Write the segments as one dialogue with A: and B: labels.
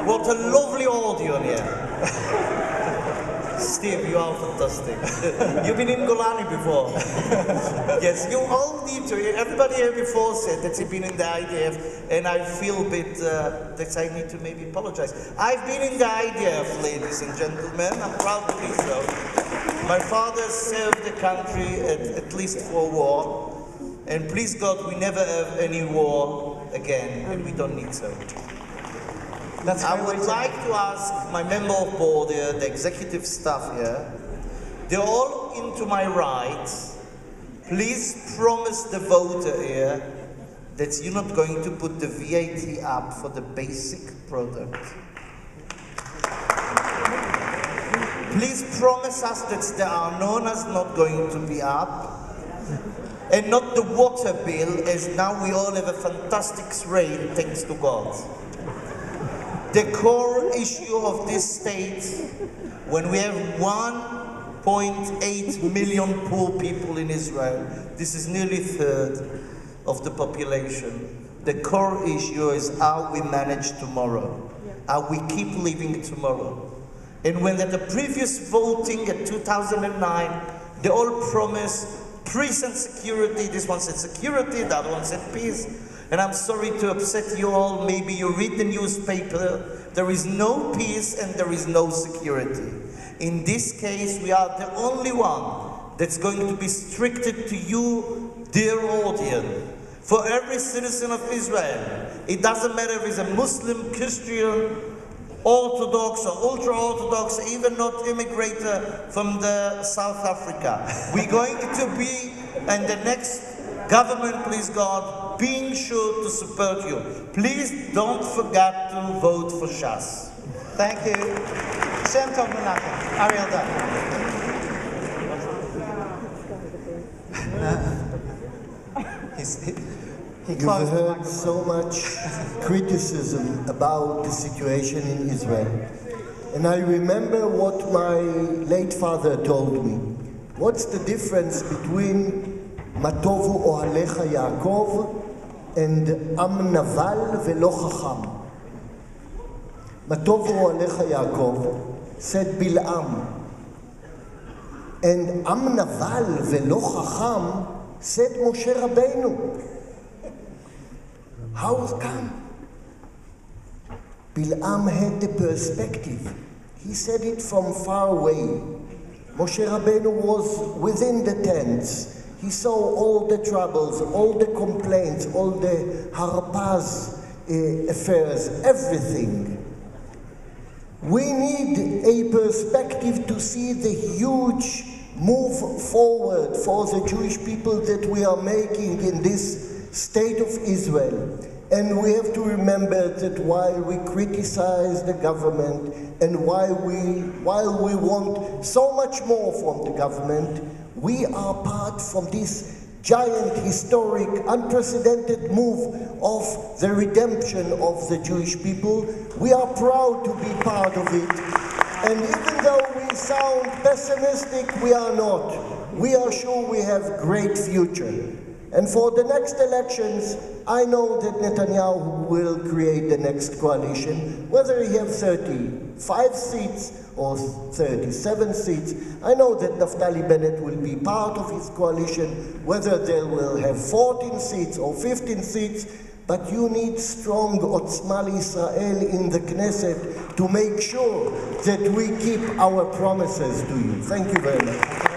A: What a lovely audience here. Steve, you are fantastic. You've been in Golani before. Yes, you all need to. Everybody here before said that you've been in the IDF, and I feel a bit that I need to maybe apologize. I've been in the IDF, ladies and gentlemen. I'm proud to be so. My father served the country at least for war, and please God, we never have any war again, and we don't need so. I would like to ask my member of board here, the executive staff here, they're all into my right. Please promise the voter here that you're not going to put the VAT up for the basic product. Please promise us that the Arnona is not going to be up, and not the water bill, as now we all have a fantastic rain, thanks to God. The core issue of this state, when we have 1.8 million poor people in Israel, this is nearly a third of the population. The core issue is how we manage tomorrow, how we keep living tomorrow. And when at the previous voting in 2009, they all promised peace and security. This one said security, the other one said peace. And I'm sorry to upset you all, maybe you read the newspaper, there is no peace and there is no security. In this case, we are the only one that's going to be restricted to you, dear audience. For every citizen of Israel, it doesn't matter if he's a Muslim, Christian, Orthodox or ultra-Orthodox, even not immigrator from the South Africa. We're going to be, in the next government, please God, being sure to support you. Please don't forget to vote for Shas.
B: Thank you. Shem Tov Menachem. Aryeh Eldad.
C: You've heard so much criticism about the situation in Israel. And I remember what my late father told me. What's the difference between Matovu Ohalecha Yaakov and Am Naval Velo Chacham? Matovu Ohalecha Yaakov said Bil'am. And Am Naval Velo Chacham said Moshe Rabbeinu. How come? Bil'am had the perspective. He said it from far away. Moshe Rabbeinu was within the tents. He saw all the troubles, all the complaints, all the Harpaz affairs, everything. We need a perspective to see the huge move forward for the Jewish people that we are making in this state of Israel. And we have to remember that while we criticize the government and while we want so much more from the government, we are part from this giant, historic, unprecedented move of the redemption of the Jewish people. We are proud to be part of it. And even though we sound pessimistic, we are not. We are sure we have great future. And for the next elections, I know that Netanyahu will create the next coalition, whether he has 35 seats or 37 seats. I know that Naftali Bennett will be part of his coalition, whether they will have 14 seats or 15 seats, but you need strong Otzma Israel in the Knesset to make sure that we keep our promises to you. Thank you very much.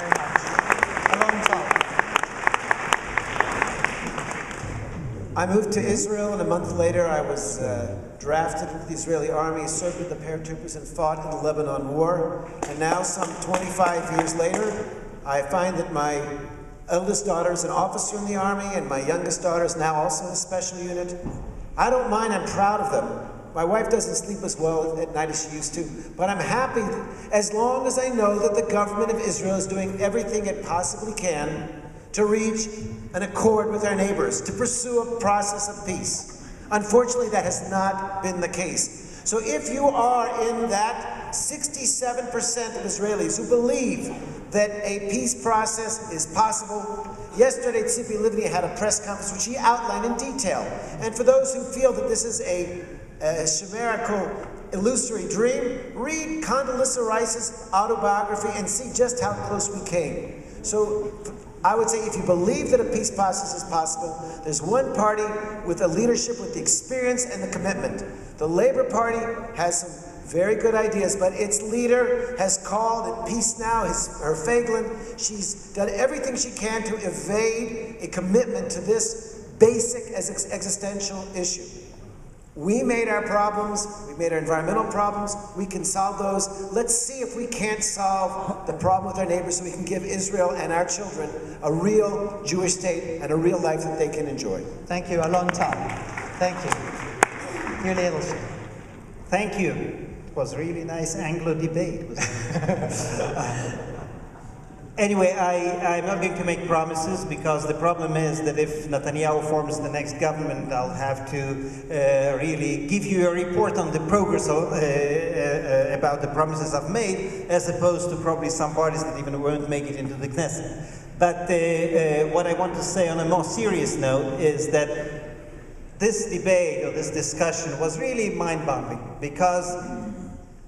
D: I moved to Israel, and a month later I was drafted into the Israeli army, served with the paratroopers, and fought in the Lebanon War. And now, some 25 years later, I find that my eldest daughter is an officer in the army, and my youngest daughter is now also in a special unit. I don't mind, I'm proud of them. My wife doesn't sleep as well at night as she used to, but I'm happy as long as I know that the government of Israel is doing everything it possibly can to reach an accord with our neighbors, to pursue a process of peace. Unfortunately, that has not been the case. So if you are in that 67% of Israelis who believe that a peace process is possible, yesterday Tzipi Livni had a press conference which she outlined in detail. And for those who feel that this is a chimerical, illusory dream, read Condoleezza Rice's autobiography and see just how close we came. So I would say if you believe that a peace process is possible, there's one party with the leadership, with the experience and the commitment. The Labor Party has some very good ideas, but its leader has called it peace now, her Feiglin. She's done everything she can to evade a commitment to this basic existential issue. We made our problems, we made our environmental problems, we can solve those. Let's see if we can't solve the problem with our neighbors so we can give Israel and our children a real Jewish state and a real life that they can enjoy.
B: Thank you, AlonTal. Thank you. Yuli Edelstein.
E: Thank you. It was a really nice Anglo debate. Anyway, I'm not going to make promises because the problem is that if Netanyahu forms the next government, I'll have to really give you a report on the progress about the promises I've made, as opposed to probably some parties that even won't make it into the Knesset. But what I want to say on a more serious note is that this debate or this discussion was really mind-boggling, because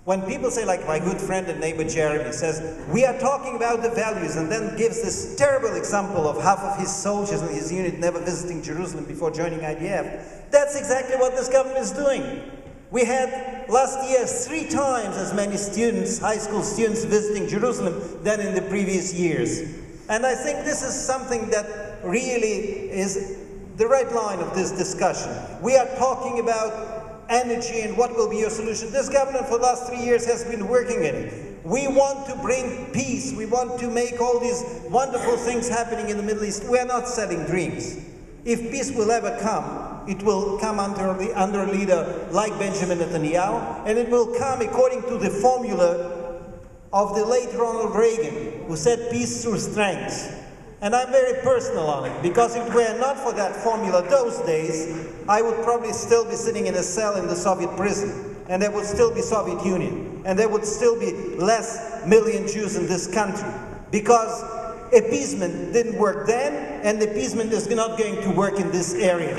E: when people say, like my good friend and neighbor Jeremy says, we are talking about the values, and then gives this terrible example of half of his soldiers in his unit never visiting Jerusalem before joining IDF. That's exactly what this government is doing. We had last year 3 times as many students, high school students, visiting Jerusalem than in the previous years. And I think this is something that really is the right line of this discussion. We are talking about energy and what will be your solution. This government for the last 3 years has been working in it. We want to bring peace. We want to make all these wonderful things happening in the Middle East. We are not selling dreams. If peace will ever come, it will come under a leader like Benjamin Netanyahu, and it will come according to the formula of the late Ronald Reagan, who said peace through strength. And I'm very personal on it, because if it were not for that formula those days, I would probably still be sitting in a cell in the Soviet prison, and there would still be Soviet Union, and there would still be less million Jews in this country, because appeasement didn't work then, and appeasement is not going to work in this area.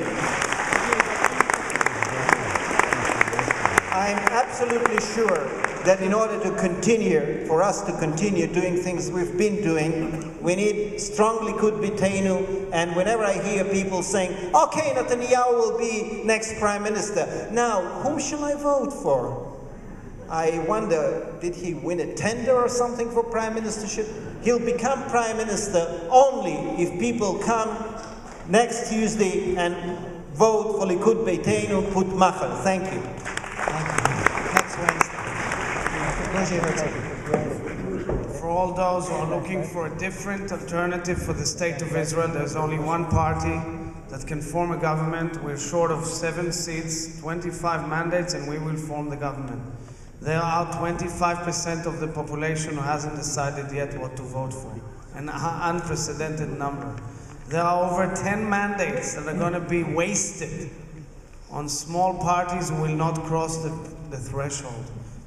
E: I'm absolutely sure that in order to continue, for us to continue doing things we've been doing, we need strong Likud-Beiteinu. And whenever I hear people saying, okay, Netanyahu will be next prime minister, now, whom shall I vote for? I wonder, did he win a tender or something for prime ministership? He'll become prime minister only if people come next Tuesday and vote for Likud-Beiteinu, put Machal. Thank you.
B: Next Wednesday. Herzog.
F: For all those who are looking for a different alternative for the state of Israel, there's only one party that can form a government. We're short of 7 seats, 25 mandates, and we will form the government. There are 25% of the population who hasn't decided yet what to vote for, an unprecedented number. There are over 10 mandates that are going to be wasted on small parties who will not cross the threshold.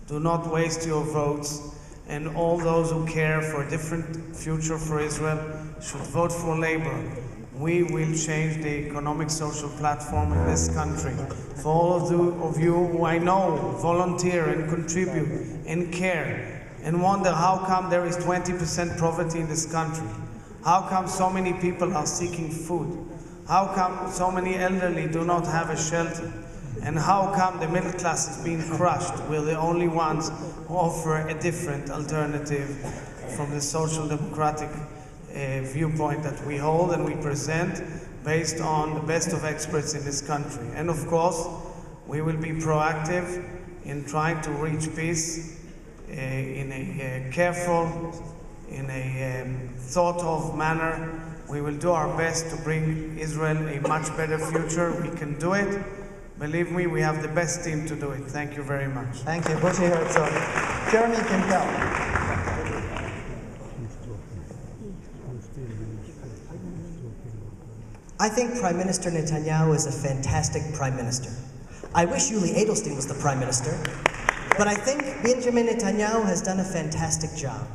F: Do not waste your votes, and all those who care for a different future for Israel should vote for Labor. We will change the economic social platform in this country. For all of you who I know volunteer and contribute and care and wonder how come there is 20% poverty in this country, how come so many people are seeking food, how come so many elderly do not have a shelter, and how come the middle class is being crushed? We're the only ones who offer a different alternative from the social democratic viewpoint that we hold and we present based on the best of experts in this country. And of course, we will be proactive in trying to reach peace in a careful, in a thought of manner. We will do our best to bring Israel a much better future. We can do it. Believe me, we have the best team to do it. Thank you very much.
B: Thank you. Herzog. Jeremy Gimple.
G: I think Prime Minister Netanyahu is a fantastic Prime Minister. I wish Yuli Edelstein was the Prime Minister, but I think Benjamin Netanyahu has done a fantastic job.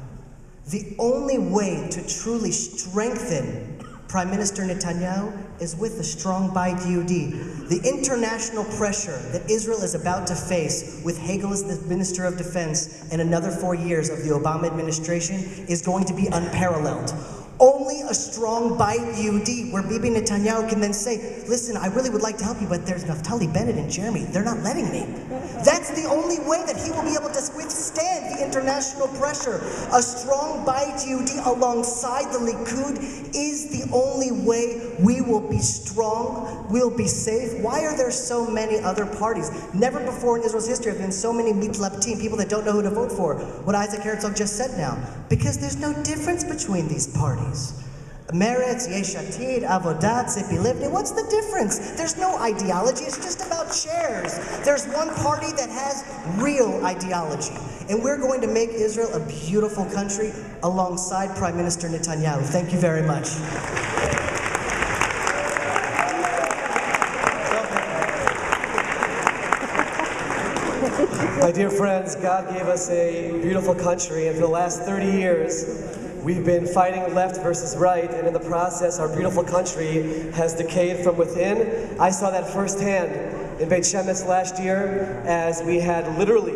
G: The only way to truly strengthen Prime Minister Netanyahu is with the strong BaYit. The international pressure that Israel is about to face with Hagel as the Minister of Defense and another 4 years of the Obama administration is going to be unparalleled. Only a strong BaYit, where Bibi Netanyahu can then say, listen, I really would like to help you, but there's Naftali Bennett and Jeremy. They're not letting me. That's the only way that he will be able to withstand the international pressure. A strong BaYit alongside the Likud is the only way we will be strong, we'll be safe. Why are there so many other parties? Never before in Israel's history have been so many mitlaptim, people that don't know who to vote for. What Isaac Herzog just said now. Because there's no difference between these parties. Meretz, Yesh, Atid, Avodat, Tzipi Livni, what's the difference? There's no ideology, it's just about chairs. There's one party that has real ideology. And we're going to make Israel a beautiful country alongside Prime Minister Netanyahu. Thank you very much.
H: My dear friends, God gave us a beautiful country, and for the last 30 years, we've been fighting left versus right, and in the process, our beautiful country has decayed from within. I saw that firsthand in Beit Shemesh last year, as we had literally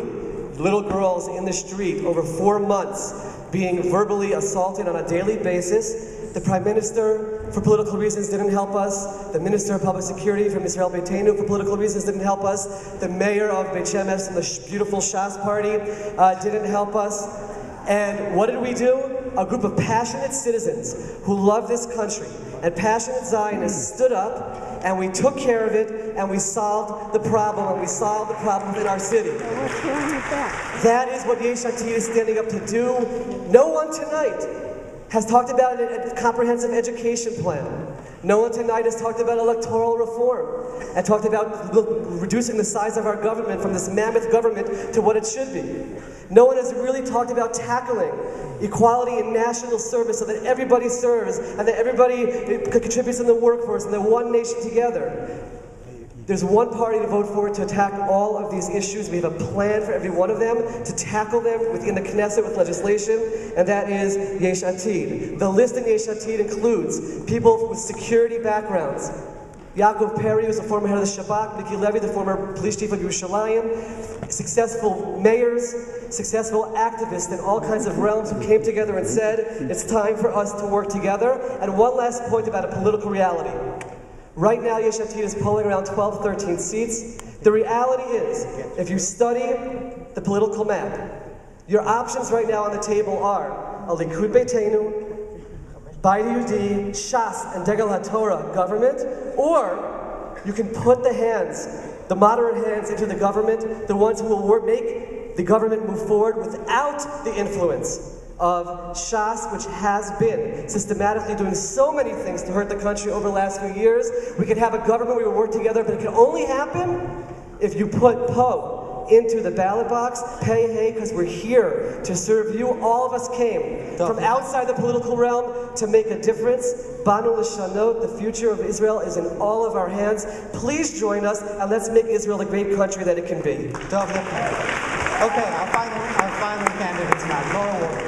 H: little girls in the street over 4 months being verbally assaulted on a daily basis. The Prime Minister, for political reasons, didn't help us. The Minister of Public Security from Likud-Beiteinu, for political reasons, didn't help us. The Mayor of Beit Shemesh from the beautiful Shas party didn't help us. And what did we do? A group of passionate citizens who love this country and passionate Zionists stood up, and we took care of it, and we solved the problem, and we solved the problem in our city. That is what Yesh Atid is standing up to do. No one tonight has talked about a comprehensive education plan. No one tonight has talked about electoral reform and talked about reducing the size of our government from this mammoth government to what it should be. No one has really talked about tackling equality in national service so that everybody serves and that everybody contributes in the workforce and they're one nation together. There's one party to vote for to attack all of these issues. We have a plan for every one of them to tackle them within the Knesset with legislation, and that is Yesh Atid. The list in Yesh Atid includes people with security backgrounds. Yaakov Perry, who's the former head of the Shabak, Miki Levy, the former police chief of Yerushalayim, successful mayors, successful activists in all kinds of realms who came together and said, it's time for us to work together. And one last point about a political reality. Right now, Yesh Atid is polling around 12, 13 seats. The reality is, if you study the political map, your options right now on the table are a Likud-Beiteinu, BaYit, Shas, and Degel HaTorah government, or you can put the hands, the moderate hands into the government, the ones who will make the government move forward without the influence of Shas, which has been systematically doing so many things to hurt the country over the last few years. We could have a government where we work together, but it can only happen if you put Poe into the ballot box. Pay hey, because we're here to serve you. All of us came from outside the political realm to make a difference. Banu l'shanot, the future of Israel is in all of our hands. Please join us, and let's make Israel the great country that it can be.
B: Okay, our final candidates now. Laura.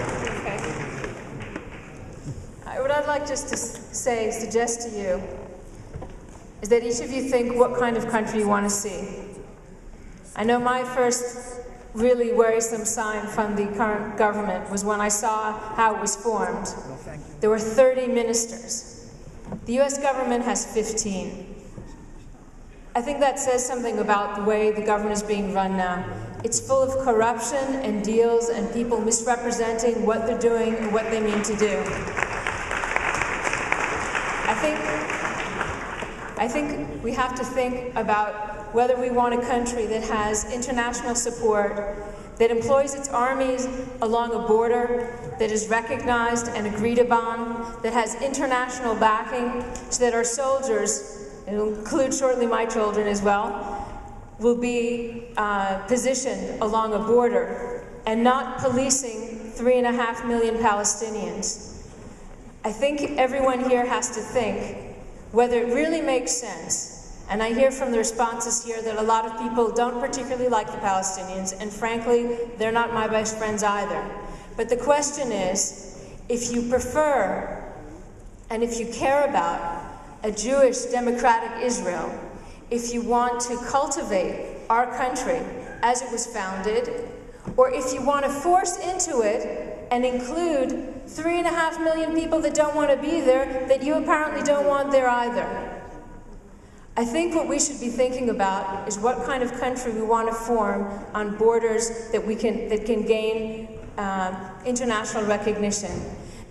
I: What I'd like just to suggest to you, is that each of you think what kind of country you want to see. I know my first really worrisome sign from the current government was when I saw how it was formed. There were 30 ministers. The US government has 15. I think that says something about the way the government is being run now. It's full of corruption and deals and people misrepresenting what they're doing and what they mean to do. I think we have to think about whether we want a country that has international support, that employs its armies along a border that is recognized and agreed upon, that has international backing, so that our soldiers, and it'll include shortly my children as well, will be positioned along a border and not policing 3.5 million Palestinians. I think everyone here has to think whether it really makes sense. And I hear from the responses here that a lot of people don't particularly like the Palestinians, and frankly, they're not my best friends either. But the question is, if you prefer and if you care about a Jewish democratic Israel, if you want to cultivate our country as it was founded, or if you want to force into it and include 3.5 million people that don't want to be there, that you apparently don't want there either. I think what we should be thinking about is what kind of country we want to form on borders that can gain international recognition.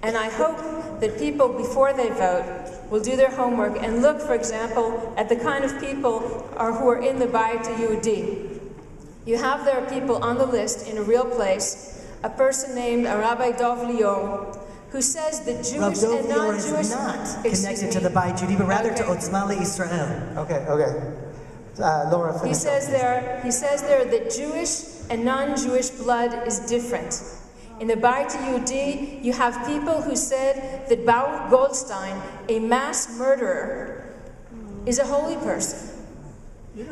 I: And I hope that people, before they vote, will do their homework and look, for example, at the kind of people who are in the HaYehudi. You have there people on the list in a real place, a person named Rabbi Dov Lior, who says that Jewish and non-Jewish
G: is not connected to the BaBayit, but rather to Otzma LeYisrael.
B: Okay. Laura, finish.
I: He says there that Jewish and non-Jewish blood is different. In the BaBayit, you have people who said that Baruch Goldstein, a mass murderer, is a holy person.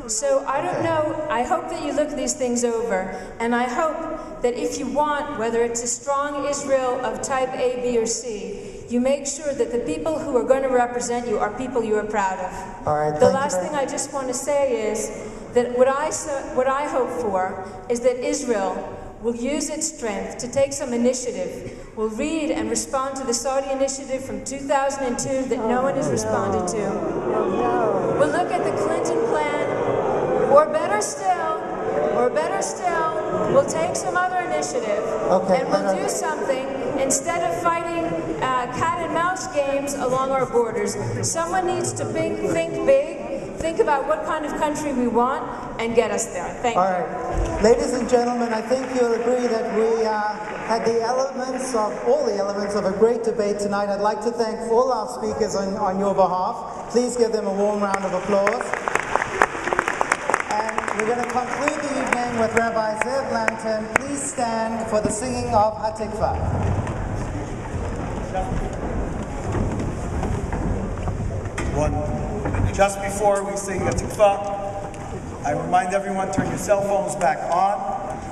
I: So I don't know, I hope that you look these things over, and I hope that if you want, whether it's a strong Israel of type A, B, or C, you make sure that the people who are going to represent you are people you are proud of.
B: All right,
I: the last thing I just want to say is that what I hope for is that Israel will use its strength to take some initiative, will read and respond to the Saudi initiative from 2002 that no one has responded to. We'll look at the Clinton plan, or better still, we'll take some other initiative, and we'll do something instead of fighting cat and mouse games along our borders. Someone needs to think big, think about what kind of country we want, and get us there. Thank you.
B: All right. Ladies and gentlemen, I think you'll agree that we had all the elements of a great debate tonight. I'd like to thank all our speakers on your behalf. Please give them a warm round of applause. And we're going to conclude the evening with Rabbi Zev Lanton. Please stand for the singing of Hatikvah.
J: Just before we sing Hatikvah, I remind everyone, turn your cell phones back on.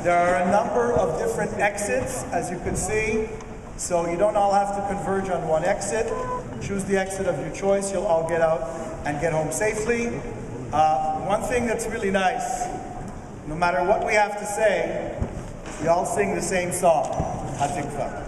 J: There are a number of different exits, as you can see, so you don't all have to converge on one exit. Choose the exit of your choice. You'll all get out and get home safely. One thing that's really nice, no matter what we have to say, we all sing the same song, Hatikvah.